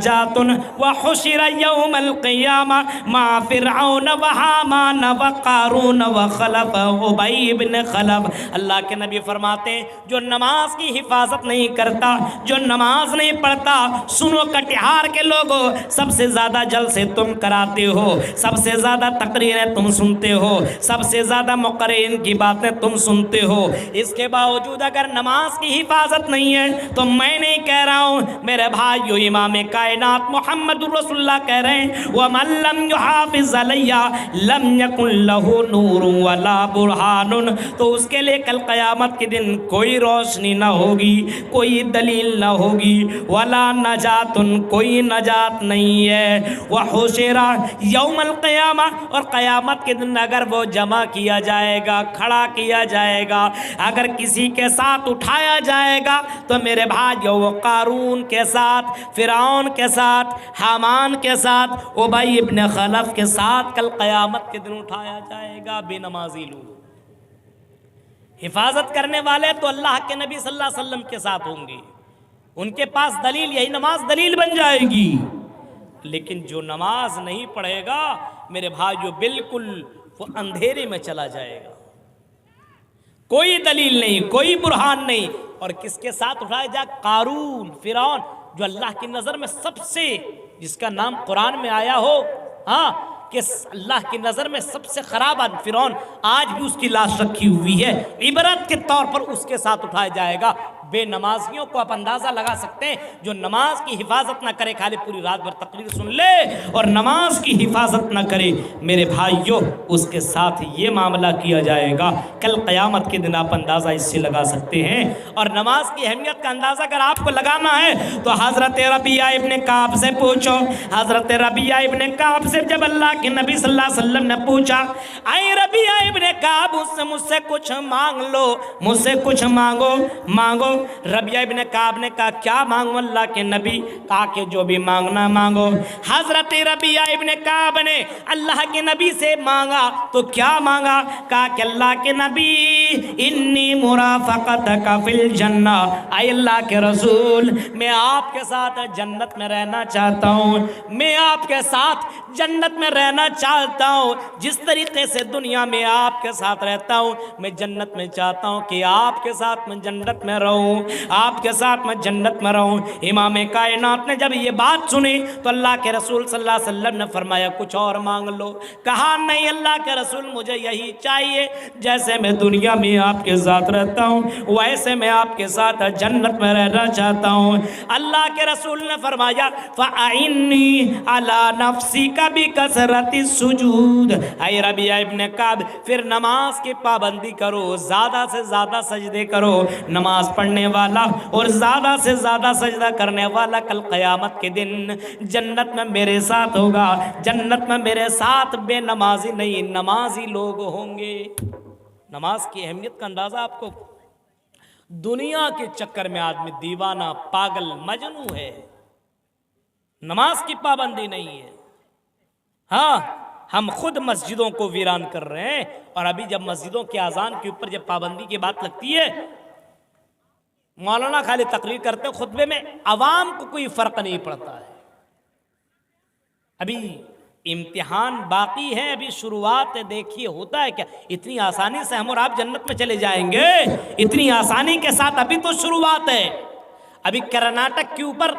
نجاتن وحشر یوم القیامہ ما فرعون وحامان وقارون وخلف ابی بن خلف۔ اللہ کے نبی فرماتے ہیں جو نماز کی حفاظت نہیں کرتا، جو نماز نہیں پڑھتا، سنو کٹیہار کے لوگوں، سب سے زیادہ جلسے تم کراتے ہو، سب سے زیادہ تقریریں تم سنتے ہو، سب سے زیادہ مقررین کی باتیں تم سنتے ہو، اس کے باوجود اگر نماز کی حفاظت نہیں ہے تو میں نہیں کہہ رہا ہوں میرے بھائیو، امام کائنات محمد رسول اللہ کہہ رہے ہیں وَمَن لَّمْ يُحَافِظْ عَلَيَّ لَمْ يَكُن لَّهُ نُورٌ وَلَا بُرْهَانٌ، تو اس کے لیے کل قیامت کے دن کوئی روشنی نہ ہوگی، کوئی دلیل نہ ہوگی، وَلَا نَجَاتٌ، کوئی نجات نہیں ہے۔ وَحُشِرَ یوم القیامہ، اور قیامت کے دن اگر وہ جمع کیا جائے گا، کھڑا کیا جائے گا، اگر کسی کے ساتھ اٹھایا جائے گا تو میرے بھائیو وہ قارون کے ساتھ، فرعون کے ساتھ، حامان کے ساتھ، ابی ابن خلف کے ساتھ کل قیامت کے دن اٹھایا جائے گا بے نمازی لوگ۔ حفاظت کرنے والے تو اللہ کے نبی صلی اللہ علیہ وسلم کے ساتھ ہوں گے، ان کے پاس دلیل، یہی نماز دلیل بن جائے گی، لیکن جو نماز نہیں پڑھے گا میرے بھائیو بالکل وہ اندھیرے میں چلا جائے گا، کوئی دلیل نہیں، کوئی برہان نہیں۔ اور کس کے ساتھ اٹھایا جائے؟ قارون، فرعون، جو اللہ کی نظر میں سب سے، جس کا نام قرآن میں آیا ہو، ہاں، کہ اللہ کی نظر میں سب سے خراب آدمی فرعون، آج بھی اس کی لاش رکھی ہوئی ہے، عبرت کے طور پر اس کے ساتھ اٹھایا جائے گا۔ بے نمازیوں کو آپ اندازہ لگا سکتے ہیں، جو نماز کی حفاظت نہ کرے، خالی پوری رات بھر تقریر سن لے اور نماز کی حفاظت نہ کرے، میرے بھائیوں اس کے ساتھ یہ معاملہ کیا جائے گا کل قیامت کے دن۔ آپ اندازہ اس سے لگا سکتے ہیں۔ اور نماز کی اہمیت کا اندازہ اگر آپ کو لگانا ہے تو حضرت ربیعہ ابن کعب سے پوچھو۔ حضرت ربیعہ ابن کعب سے جب اللہ کے نبی صلی اللہ علیہ وسلم نے پوچھا، اے ربیعہ ابن کعب، مجھ سے کچھ مانگ لو، مجھ سے کچھ مانگو۔ ربیعہ ابن کعب نے کہا کیا مانگو اللہ کے نبی؟ کہا کہ جو بھی مانگنا مانگو۔ حضرت ربیعہ ابن کعب نے اللہ کے نبی سے مانگا تو کیا مانگا؟ کہا کہ اللہ کے نبی انی مرافقتک فی الجنہ، اے اللہ کے رسول میں آپ کے ساتھ جنت میں رہنا چاہتا ہوں، میں آپ کے ساتھ جنت میں رہنا چاہتا ہوں، جس طریقے سے دنیا میں آپ کے ساتھ رہتا ہوں میں جنت میں چاہتا ہوں کہ آپ کے ساتھ میں جنت میں رہوں، آپ کے ساتھ میں جنت میں رہوں۔ امام کائنات نے جب یہ بات سنی تو اللہ کے رسول صلی اللہ علیہ وسلم نے فرمایا کچھ اور مانگ لو۔ کہا نہیں اللہ کے رسول مجھے یہی چاہیے، جیسے میں دنیا میں آپ کے ساتھ رہتا ہوں ویسے میں آپ کے ساتھ جنت میں رہنا چاہتا ہوں۔ اللہ کے رسول نے فرمایا فَأَعِنِّي عَلَى نَفْسِكَ بِكَثْرَةِ السُّجُودِ، اے ربیعہ ابن کعب پھر نماز کی پابندی کرو، زیادہ سے زیادہ سجدے کرو۔ نماز پڑھنے والا اور زیادہ سے زیادہ سجدہ کرنے والا کل قیامت کے دن جنت میں میرے ساتھ ہوگا، جنت میں میرے ساتھ بے نمازی نہیں نمازی لوگ ہوں گے۔ نماز کی اہمیت کا اندازہ آپ کو، دنیا کے چکر میں آدمی دیوانہ، پاگل، مجنوں ہے، نماز کی پابندی نہیں ہے۔ ہاں ہم خود مسجدوں کو ویران کر رہے ہیں، اور ابھی جب مسجدوں کے اذان کے اوپر جب پابندی کی بات لگتی ہے، مولانا خالی تقریر کرتے ہیں، خطبے میں عوام کو کوئی فرق نہیں پڑتا ہے۔ ابھی امتحان باقی ہے، ابھی شروعات ہے، دیکھیے ہوتا ہے کیا۔ اتنی آسانی سے ہم اور آپ جنت میں چلے جائیں گے؟ اتنی آسانی کے ساتھ ابھی تو شروعات ہے۔ ابھی کرناٹک کے اوپر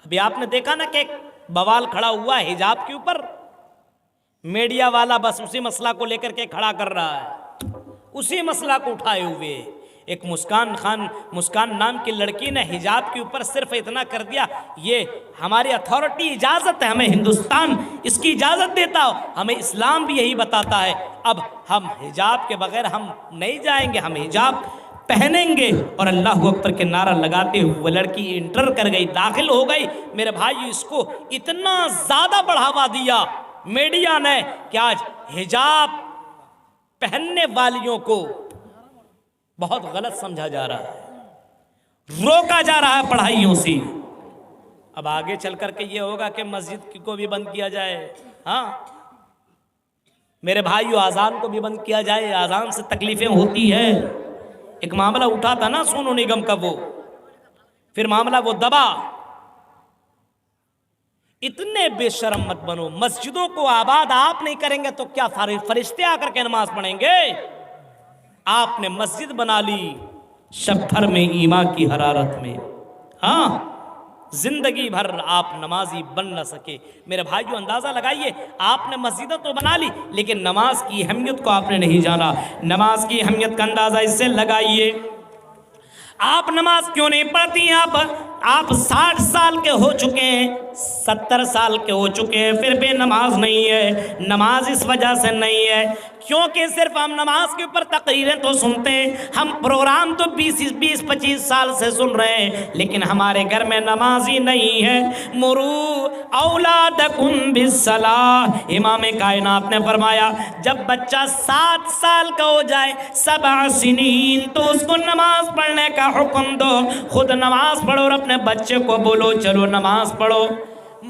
ابھی آپ نے دیکھا نا کہ ایک بوال کھڑا ہوا ہے حجاب کے اوپر، میڈیا والا بس اسی مسئلہ کو لے کر کے کھڑا کر رہا ہے، اسی مسئلہ کو اٹھائے ہوئے۔ ایک مسکان نام کی لڑکی نے حجاب کے اوپر صرف اتنا کر دیا، یہ ہماری اتھارٹی اجازت ہے، ہمیں ہندوستان اس کی اجازت دیتا ہو، ہمیں اسلام بھی یہی بتاتا ہے، اب ہم حجاب کے بغیر ہم نہیں جائیں گے، ہم حجاب پہنیں گے۔ اور اللہ اکبر کے نعرہ لگاتے ہوئے وہ لڑکی انٹر کر گئی، داخل ہو گئی۔ میرے بھائی اس کو اتنا زیادہ بڑھاوا دیا میڈیا نے کہ آج حجاب پہننے والیوں کو بہت غلط سمجھا جا رہا ہے، روکا جا رہا ہے پڑھائیوں سے۔ اب آگے چل کر کے یہ ہوگا کہ مسجد کو بھی بند کیا جائے، ہاں میرے بھائیو آذان کو بھی بند کیا جائے، آذان سے تکلیفیں ہوتی ہیں۔ ایک معاملہ اٹھا تھا نا سونو نگم کا، وہ پھر معاملہ وہ دبا، اتنے بے شرم مت بنو. مسجدوں کو آباد آپ نہیں کریں گے تو کیا فرشتے آ کر کے نماز پڑھیں گے؟ آپ نے مسجد بنا لی شب بھر میں ایمان کی حرارت میں، ہاں زندگی بھر آپ نمازی بن نہ سکے. میرے بھائیو اندازہ لگائیے، آپ نے مسجدیں تو بنا لی لیکن نماز کی اہمیت کو آپ نے نہیں جانا. نماز کی اہمیت کا اندازہ اس سے لگائیے. آپ نماز کیوں نہیں پڑھتی ہیں؟ آپ 60 سال کے ہو چکے ہیں، 70 سال کے ہو چکے ہیں، پھر بھی نماز نہیں ہے. نماز اس وجہ سے نہیں ہے کیونکہ صرف ہم نماز کے اوپر تقریریں تو سنتے ہیں، ہم پروگرام تو 20-25 سال سے سن رہے ہیں، لیکن ہمارے گھر میں نماز ہی نہیں ہے. مرو اولادکم بالصلاۃ، امام کائنات نے فرمایا جب بچہ 7 سال کا ہو جائے، 7 سنین، تو اس کو نماز پڑھنے کا حکم دو. خود نماز پڑھو اور اپنے بچے کو بولو چلو نماز پڑھو.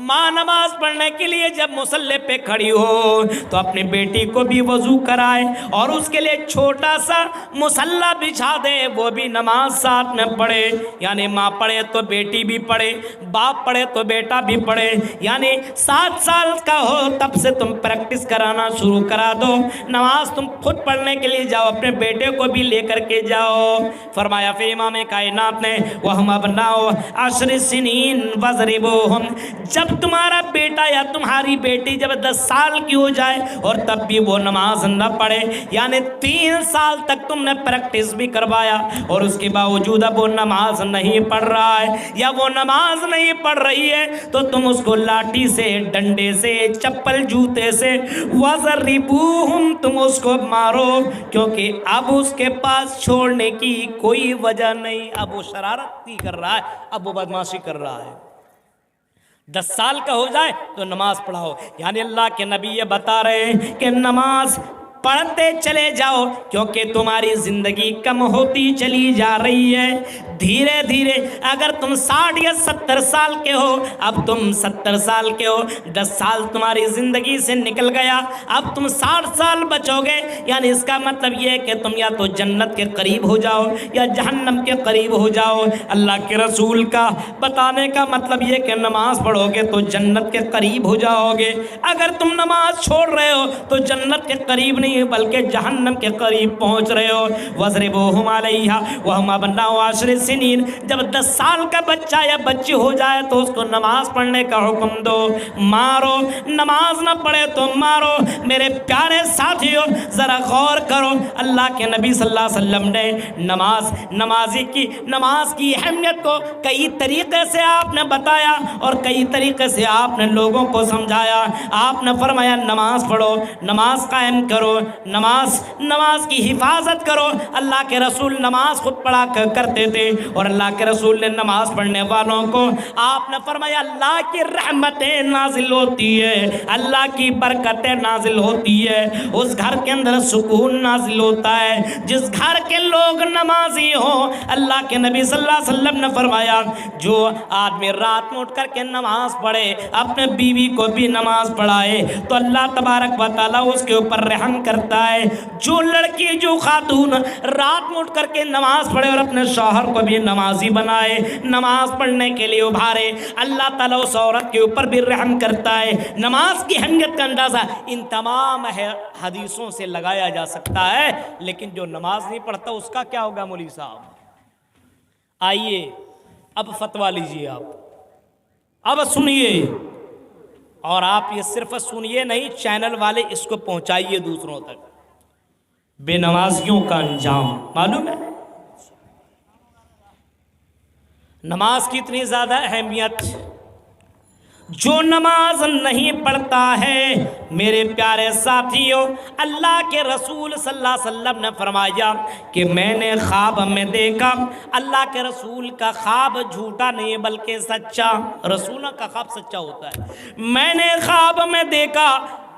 ماں نماز پڑھنے کے لیے جب مصلی پہ کھڑی ہو تو اپنی بیٹی کو بھی وضو کرائے اور اس کے لیے چھوٹا سا مصلی بچھا دے، وہ بھی نماز ساتھ میں پڑھے. یعنی ماں پڑھے تو بیٹی بھی پڑھے، باپ پڑھے تو بیٹا بھی پڑھے. یعنی 7 سال کا ہو تب سے تم پریکٹس کرانا شروع کرا دو. نماز تم خود پڑھنے کے لیے جاؤ، اپنے بیٹے کو بھی لے کر کے جاؤ. فرمایا پھر امام کائنات نے وَهُمْ أَبْنَاءُ 10 سِنِينَ وَاضْرِبُوهُمْ، جب تمہارا بیٹا یا تمہاری بیٹی جب 10 سال کی ہو جائے اور تب بھی وہ نماز نہ پڑھے، یعنی 3 سال تک تم نے پریکٹس بھی کروایا اور اس کے باوجود اب وہ نماز نہیں پڑھ رہا ہے یا وہ نماز نہیں پڑھ رہی ہے، تو تم اس کو لاٹھی سے، ڈنڈے سے، چپل جوتے سے وَضْرِبُوهُمْ، تم اس کو مارو، کیونکہ اب اس کے پاس چھوڑنے کی کوئی وجہ نہیں. اب وہ شرارت نہیں کر رہا ہے، اب وہ بدمعاشی کر رہا ہے. 10 سال کا ہو جائے تو نماز پڑھاؤ. یعنی اللہ کے نبی یہ بتا رہے ہیں کہ نماز پڑھتے چلے جاؤ کیونکہ تمہاری زندگی کم ہوتی چلی جا رہی ہے. دھیرے دھیرے اگر تم 60 یا 70 سال کے ہو، اب تم 70 سال کے ہو، 10 سال تمہاری زندگی سے نکل گیا، اب تم 60 سال بچو گے. یعنی اس کا مطلب یہ ہے کہ تم یا تو جنت کے قریب ہو جاؤ یا جہنم کے قریب ہو جاؤ. اللہ کے رسول کا بتانے کا مطلب یہ کہ نماز پڑھو گے تو جنت کے قریب ہو جاؤ گے. اگر تم نماز چھوڑ رہے ہو تو جنت کے قریب نہیں بلکہ جہنم کے قریب پہنچ رہے ہو. وَضْرِبُوهُمْ عَلَيْهَا وَهُمْ أَبْنَاءُ 10 سِنِينَ، جب 10 سال کا بچہ یا بچی ہو جائے تو اس کو نماز پڑھنے کا حکم دو. مارو، نماز نہ پڑھے تو مارو. میرے پیارے ساتھیو ذرا غور کرو، اللہ کے نبی صلی اللہ علیہ وسلم نے نماز کی اہمیت کو کئی طریقے سے آپ نے بتایا اور کئی طریقے سے آپ نے لوگوں کو سمجھایا. آپ نے فرمایا نماز پڑھو، نماز قائم کرو، نماز کی حفاظت کرو. اللہ کے رسول نماز خود پڑھا کرتے تھے اور اللہ کے رسول نے نماز پڑھنے والوں کو آپ نے فرمایا اللہ کی رحمتیں نازل ہوتی ہے، اللہ کی برکتیں نازل ہوتی ہے، اس گھر کے اندر سکون نازل ہوتا ہے جس گھر کے لوگ نمازی ہوں. اللہ کے نبی صلی اللہ علیہ وسلم نے فرمایا جو آدمی رات میں اٹھ کر کے نماز پڑھے، اپنے بیوی کو بھی نماز پڑھائے تو اللہ تبارک و تعالیٰ اس کے اوپر رحم کرتا ہے. جو لڑکی، جو خاتون رات میں اٹھ کر کے نماز پڑھے اور اپنے شوہر کو بھی نمازی بنائے، نماز پڑھنے کے لیے ابھارے، اللہ تعالیٰ اس عورت کے اوپر بھی رحم کرتا ہے. نماز کی اہمیت کا اندازہ ان تمام حدیثوں سے لگایا جا سکتا ہے. لیکن جو نماز نہیں پڑھتا اس کا کیا ہوگا مولوی صاحب؟ آئیے اب فتویٰ لیجیے. آپ اب سنیے، اور آپ یہ صرف سنیے نہیں، چینل والے اس کو پہنچائیے دوسروں تک. بے نمازیوں کا انجام معلوم ہے؟ نماز کی اتنی زیادہ اہمیت، جو نماز نہیں پڑھتا ہے میرے پیارے ساتھیوں، اللہ کے رسول صلی اللہ علیہ وسلم نے فرمایا کہ میں نے خواب میں دیکھا. اللہ کے رسول کا خواب جھوٹا نہیں بلکہ سچا، رسولوں کا خواب سچا ہوتا ہے. میں نے خواب میں دیکھا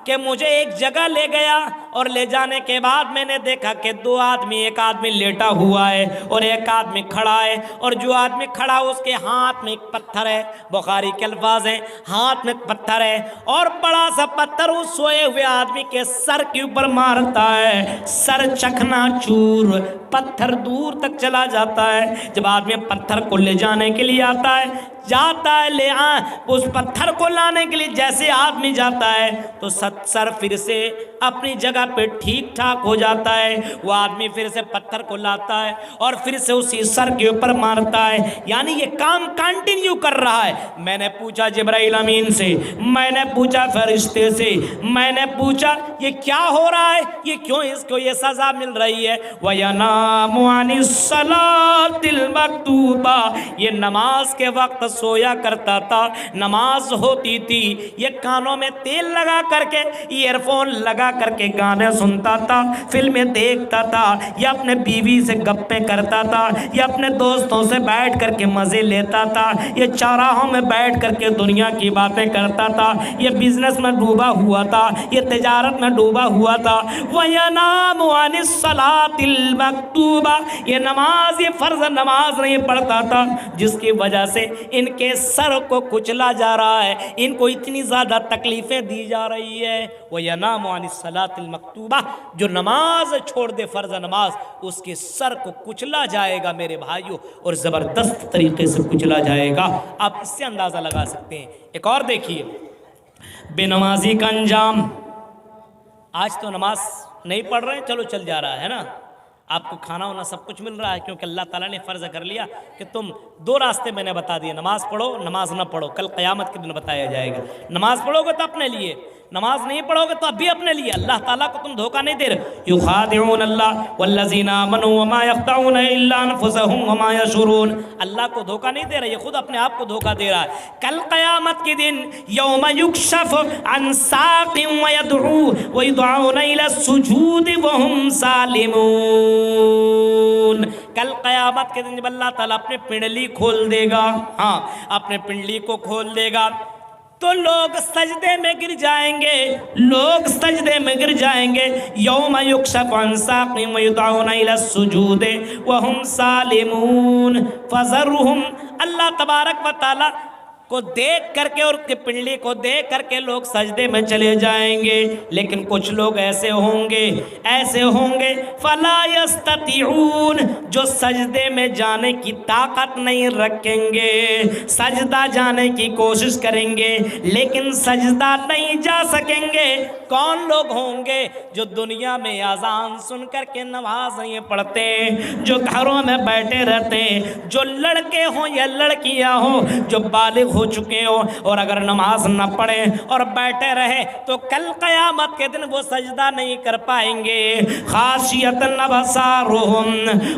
کہ مجھے ایک جگہ لے گیا اور لے جانے کے بعد میں نے دیکھا کہ دو آدمی، ایک آدمی لیٹا ہوا ہے اور ایک آدمی کھڑا ہے، اور جو آدمی کھڑا اس کے ہاتھ میں ایک پتھر ہے، بخاری کے الفاظ ہیں، ہاتھ میں پتھر ہے اور بڑا سا پتھر اس سوئے ہوئے آدمی کے سر کے اوپر مارتا ہے، سر چکنا چور، پتھر دور تک چلا جاتا ہے۔ جب آدمی پتھر کو لے جانے کے لیے آتا ہے، اس پتھر کو لانے کے لیے جیسے آدمی جاتا ہے تو سر پھر سے اپنی جگہ پہ ٹھیک ٹھاک ہو جاتا ہے، وہ آدمی پھر سے پتھر کو لاتا ہے اور پھر سے اسی سر کے اوپر مارتا ہے، یعنی یہ کام کنٹینیو کر رہا ہے۔ میں نے پوچھا جبرائیل امین سے، میں نے پوچھا فرشتے سے، میں نے پوچھا یہ کیا ہو رہا ہے، یہ کیوں اس کو یہ سزا مل رہی ہے؟ وَيَنَامُ عَنِ الصَّلَاةِ الْمَكْتُوبَةِ، یہ نماز کے وقت سویا کرتا تھا، نماز ہوتی تھی، یہ کانوں میں تیل لگا کر کے، ایئر فون لگا کر کے گانے سنتا تھا، فلمیں دیکھتا تھا، یا اپنے بیوی سے گپیں کرتا تھا، یا اپنے دوستوں سے بیٹھ کر کے مزے لیتا تھا، یہ چوراہوں میں بیٹھ کر کے دنیا کی باتیں کرتا تھا، یہ بزنس میں ڈوبا ہوا تھا، یہ تجارت میں ڈوبا ہوا تھا۔ وَيَنَامُ عَنِ الصَّلَاةِ الْمَكْتُوبَةِ، یہ نماز، یہ فرض نماز نہیں پڑھتا تھا، جس کی وجہ سے ان کے سر کو کچلا جا رہا ہے، ان کو اتنی زیادہ تکلیفیں دی جا رہی ہے۔ وَيَنَامُ عَنِ الصَّلَاةِ الْمَكْتُوبَةِ، جو نماز چھوڑ دے، فرض نماز، اس کے سر کو کچلا جائے گا میرے بھائیوں، اور زبردست طریقے سے کچلا جائے گا۔ آپ اس سے اندازہ لگا سکتے ہیں۔ ایک اور دیکھیے بے نمازی کا انجام۔ آج تو نماز نہیں پڑھ رہے ہیں، چلو چل جا رہا ہے نا، آپ کو کھانا ہونا سب کچھ مل رہا ہے، کیونکہ اللہ تعالیٰ نے فرض کر لیا کہ تم دو راستے میں نے بتا دیے، نماز پڑھو، نماز نہ پڑھو، کل قیامت کے دن بتایا جائے گا۔ نماز پڑھو گے تو اپنے لیے، نماز نہیں پڑھو گے تو اب بھی اپنے لیے، اللہ تعالیٰ کو تم دھوکہ نہیں دے رہے۔ یخادعون اللہ والذین آمنوا وما یخدعون الا انفسهم وما یشعرون، اللہ کو دھوکہ نہیں دے رہا، یہ خود اپنے آپ کو دھوکہ دے رہا ہے۔ کل قیامت کے دن یوم یکشف عن ساق ویدعون الی السجود وهم سالمون، کل قیامت کے دن جب اللہ تعالیٰ اپنے پنڈلی کھول دے گا، ہاں اپنے پنڈلی کو کھول دے گا، تو لوگ سجدے میں گر جائیں گے، لوگ سجدے میں گر جائیں گے۔ یوم یکشف عن ساق ویدعون الی السجود وهم سالمون فذرهم، اللہ تبارک و تعالی کو دیکھ کر کے اور کے پنڈلی کو دیکھ کر کے لوگ سجدے میں چلے جائیں گے، لیکن کچھ لوگ ایسے ہوں گے فلا یستطیعون، جو سجدے میں جانے کی طاقت نہیں رکھیں گے، سجدہ جانے کی کوشش کریں گے لیکن سجدہ نہیں جا سکیں گے۔ کون لوگ ہوں گے؟ جو دنیا میں اذان سن کر کے نماز نہیں پڑھتے، جو گھروں میں بیٹھے رہتے، جو لڑکے ہوں یا لڑکیاں ہوں، جو بالغ ہو چکے ہو اور اگر نماز نہ پڑھیں اور بیٹھے رہے تو کل قیامت کے دن وہ سجدہ نہیں کر پائیں گے۔ خاشیۃ ابصارہم،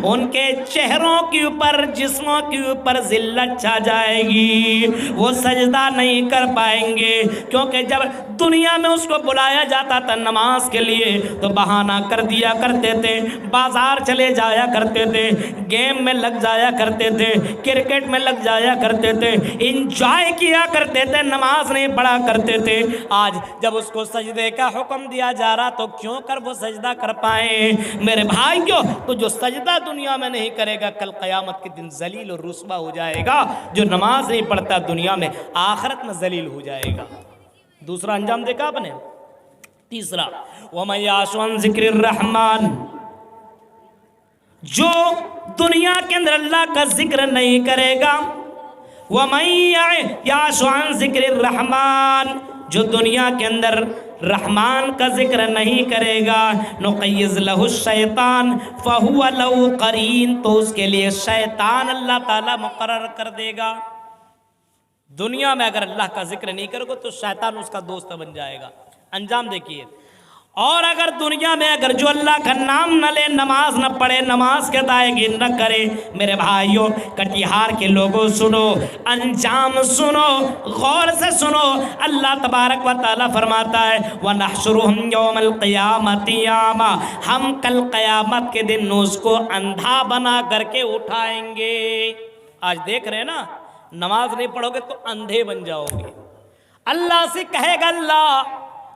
ان کے چہروں کے اوپر، جسموں کے اوپر ذلت چھا جائے گی، وہ سجدہ نہیں کر پائیں گے، کیونکہ جب دنیا میں اس کو بلایا جاتا تھا نماز کے لیے تو بہانہ کر دیا کرتے تھے، بازار چلے جایا کرتے تھے، گیم میں لگ جایا کرتے تھے، کرکٹ میں لگ جایا کرتے تھے، انجوائے کیا کرتے تھے، نماز نہیں پڑھا کرتے تھے۔ آج جب اس کو سجدے کا حکم دیا جا رہا تو کیوں کر وہ سجدہ کر پائیں؟ میرے بھائیو، تو جو سجدہ دنیا میں نہیں کرے گا کل قیامت کے دن ذلیل اور رسوا ہو جائے گا، جو نماز نہیں پڑھتا دنیا میں آخرت میں ذلیل ہو جائے گا۔ دوسرا انجام دیکھا آپ نے۔ تیسرا وَمَن يَعْشُ عَن ذِكْرِ الرَّحْمَنِ، جو دنیا کے اندر اللہ کا ذکر نہیں کرے گا، وَمَن يَعْشُ عَن ذِكْرِ الرَّحْمَنِ، جو دنیا کے اندر رحمان کا ذکر نہیں کرے گا، نقیض لہ الشیطان فہو لہ قرین، تو اس کے لیے شیطان اللہ تعالیٰ مقرر کر دے گا۔ دنیا میں اگر اللہ کا ذکر نہیں کرو گے تو شیطان اس کا دوست بن جائے گا۔ انجام دیکھیے، اور اگر دنیا میں اگر جو اللہ کا نام نہ لے، نماز نہ پڑھے، نماز کے ادائیگی نہ کرے، میرے بھائیوں کٹیہار کے لوگوں سنو، انجام سنو، غور سے سنو۔ اللہ تبارک و تعالیٰ فرماتا ہے وَنَحْشُرُهُمْ يَوْمَ الْقِيَامَةِ عَامًا، ہم کل قیامت کے دن اس کو اندھا بنا کر کے اٹھائیں گے۔ آج دیکھ رہے ہیں نا، نماز نہیں پڑھو گے تو اندھے بن جاؤ گے۔ اللہ سے کہے گا اللہ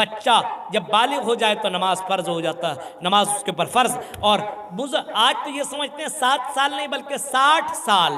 بچہ جب بالغ ہو جائے تو نماز فرض ہو جاتا ہے، نماز اس کے اوپر فرض۔ اور آج تو یہ سمجھتے ہیں 7 سال نہیں بلکہ 60 سال،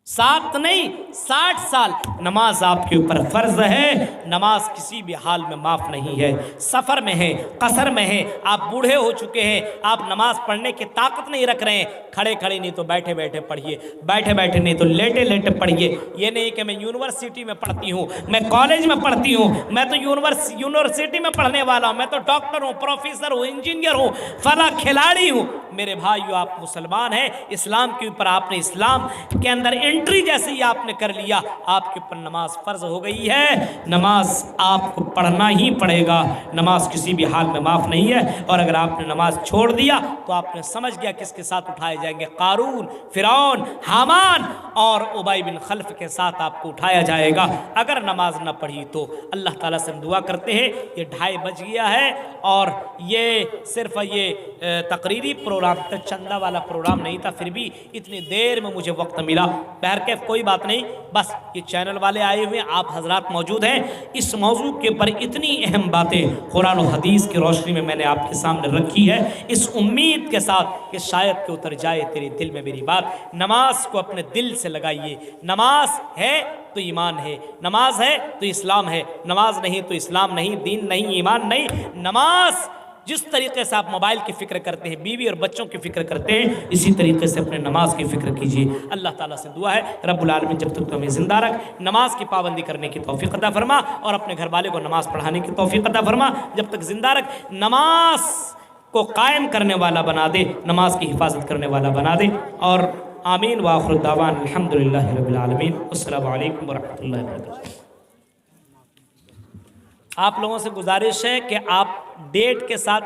7 نہیں 60 سال نماز آپ کے اوپر فرض ہے۔ نماز کسی بھی حال میں معاف نہیں ہے، سفر میں ہے، قصر میں ہے، آپ بوڑھے ہو چکے ہیں، آپ نماز پڑھنے کی طاقت نہیں رکھ رہے ہیں، کھڑے کھڑے نہیں تو بیٹھے بیٹھے پڑھیے، بیٹھے بیٹھے نہیں تو لیٹے لیٹے پڑھیے۔ یہ نہیں کہ میں یونیورسٹی میں پڑھتی ہوں، میں کالج میں پڑھتی ہوں، میں تو یونیورسٹی میں پڑھنے والا ہوں، میں تو ڈاکٹر ہوں، پروفیسر ہوں، انجینئر ہوں، فلاں کھلاڑی ہوں۔ میرے بھائیو، آپ مسلمان ہیں، اسلام کے اوپر آپ نے اسلام کے اندر انٹری جیسے ہی آپ نے کر لیا، آپ کے اوپر نماز فرض ہو گئی ہے۔ نماز آپ کو پڑھنا ہی پڑے گا، نماز کسی بھی حال میں معاف نہیں ہے۔ اور اگر آپ نے نماز چھوڑ دیا تو آپ نے سمجھ گیا کس کے ساتھ اٹھائے جائیں گے، قارون، فرعون، حامان اور ابی بن خلف کے ساتھ آپ کو اٹھایا جائے گا اگر نماز نہ پڑھی تو۔ اللہ تعالیٰ سے ہم دعا کرتے ہیں، یہ 2:30 بج گیا ہے اور یہ صرف یہ تقریری پروگرام تھا، چندہ والا پروگرام نہیں تھا، پھر بھی اتنی دیر میں مجھے وقت ملا۔ بہرکیف کوئی بات نہیں، بس یہ چینل والے آئے ہوئے ہیں، آپ حضرات موجود ہیں، اس موضوع کے اوپر اتنی اہم باتیں قرآن و حدیث کی روشنی میں نے آپ کے سامنے رکھی ہے، اس امید کے ساتھ کہ شاید کہ اتر جائے تیرے دل میں میری بات۔ نماز کو اپنے دل سے لگائیے، نماز ہے تو ایمان ہے، نماز ہے تو اسلام ہے، نماز نہیں تو اسلام نہیں، دین نہیں، ایمان نہیں۔ نماز جس طریقے سے آپ موبائل کی فکر کرتے ہیں، بیوی اور بچوں کی فکر کرتے ہیں، اسی طریقے سے اپنے نماز کی فکر کیجیے۔ اللہ تعالیٰ سے دعا ہے رب العالمین جب تک تو ہمیں زندہ رکھ، نماز کی پابندی کرنے کی توفیق عطا فرما اور اپنے گھر والے کو نماز پڑھانے کی توفیق عطا فرما۔ جب تک زندہ رکھ، نماز کو قائم کرنے والا بنا دے، نماز کی حفاظت کرنے والا بنا دے۔ اور آمین وآخر الدعوان الحمدللہ رب العالمین۔ السلام علیکم ورحمۃ اللہ وبرکاتہ۔ آپ لوگوں سے گزارش ہے کہ آپ ڈیٹ کے ساتھ